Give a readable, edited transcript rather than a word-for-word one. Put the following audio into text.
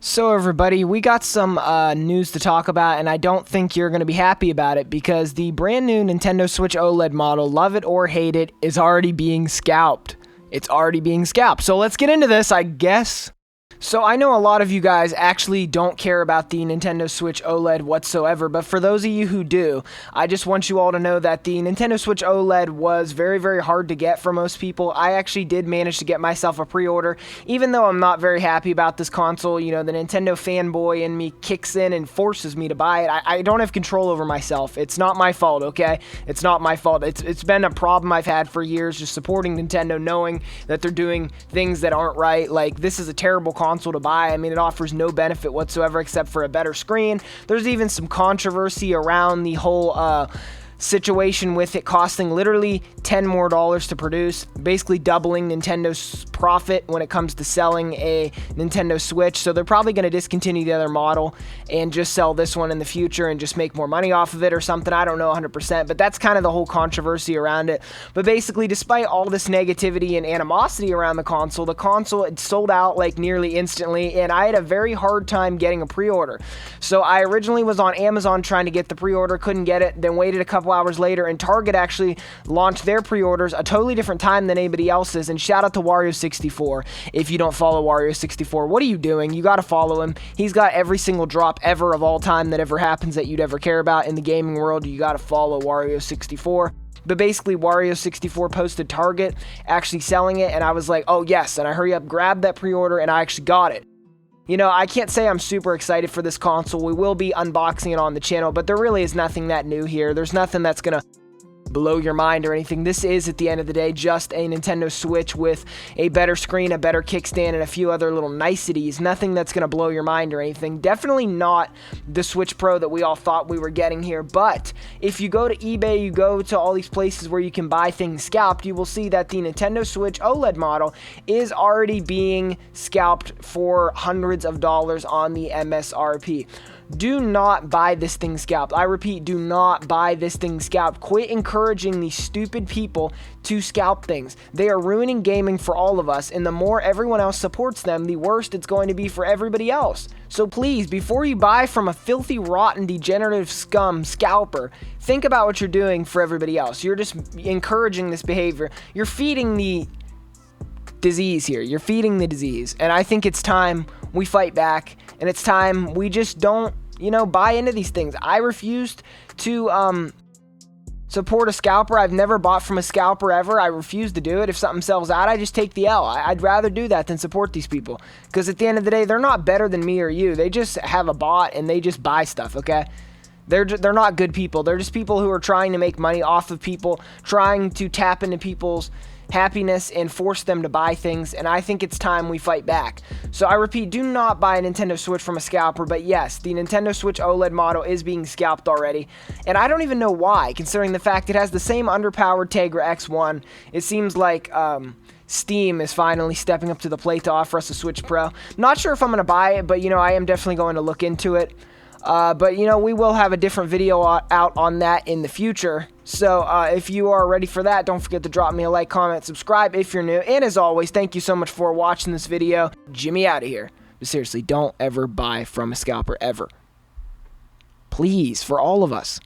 So everybody, we got some news to talk about, and I don't think you're going to be happy about it because the brand new Nintendo Switch OLED model, love it or hate it, is already being scalped. It's already being scalped. So let's get into this, I guess. So I know a lot of you guys actually don't care about the Nintendo Switch OLED whatsoever, but for those of you who do, I just want you all to know that the Nintendo Switch OLED was very, very hard to get for most people. I actually did manage to get myself a pre-order, even though I'm not very happy about this console. You know, the Nintendo fanboy in me kicks in and forces me to buy it. I don't have control over myself. It's not my fault, okay? It's not my fault. It's been a problem I've had for years, just supporting Nintendo, knowing that they're doing things that aren't right. Like, this is a terrible console to buy. I mean, it offers no benefit whatsoever except for a better screen. There's even some controversy around the whole situation with it costing literally $10 more to produce, basically doubling Nintendo's profit when it comes to selling a Nintendo Switch. So they're probably going to discontinue the other model and just sell this one in the future and just make more money off of it or something. I don't know 100%, but that's kind of the whole controversy around it. But basically, despite all this negativity and animosity around the console had sold out like nearly instantly, and I had a very hard time getting a pre-order. So I originally was on Amazon trying to get the pre-order, couldn't get it, then waited a couple hours later, and Target actually launched their pre-orders a totally different time than anybody else's. And shout out to Wario64. If you don't follow Wario64, what are you doing? You got to follow him. He's got every single drop ever of all time that ever happens that you'd ever care about in the gaming world. You got to follow Wario64. But basically, Wario64 posted Target actually selling it, and I was like, oh yes, and I hurry up, grabbed that pre-order, and I actually got it. You know, I can't say I'm super excited for this console. We will be unboxing it on the channel, but there really is nothing that new here. There's nothing that's gonna blow your mind or anything. This is, at the end of the day, just a Nintendo Switch with a better screen, a better kickstand, and a few other little niceties. Nothing that's going to blow your mind or anything. Definitely not the Switch Pro that we all thought we were getting here, but if you go to eBay, you go to all these places where you can buy things scalped, you will see that the Nintendo Switch OLED model is already being scalped for hundreds of dollars on the MSRP. Do not buy this thing scalped. I repeat, do not buy this thing scalped. Quit encouraging these stupid people to scalp things. They are ruining gaming for all of us, and the more everyone else supports them, the worse it's going to be for everybody else. So please, before you buy from a filthy, rotten, degenerative scum scalper, think about what you're doing for everybody else. You're just encouraging this behavior. You're feeding the disease here. You're feeding the disease. And I think it's time we fight back, and it's time we just don't, buy into these things. I refused to support a scalper. I've never bought from a scalper ever. I refuse to do it. If something sells out, I just take the L. I'd rather do that than support these people, because at the end of the day, they're not better than me or you. They just have a bot and they just buy stuff, okay? They're not good people. They're just people who are trying to make money off of people, trying to tap into people's happiness and force them to buy things, and I think it's time we fight back. So I repeat, do not buy a Nintendo Switch from a scalper, but yes, the Nintendo Switch OLED model is being scalped already, and I don't even know why, considering the fact it has the same underpowered Tegra X1. It seems like Steam is finally stepping up to the plate to offer us a Switch Pro. Not sure if I'm going to buy it, but I am definitely going to look into it. But we will have a different video out on that in the future. So if you are ready for that, don't forget to drop me a like, comment, subscribe if you're new. And as always, thank you so much for watching this video. Jimmy out of here. But seriously, don't ever buy from a scalper, ever. Please, for all of us.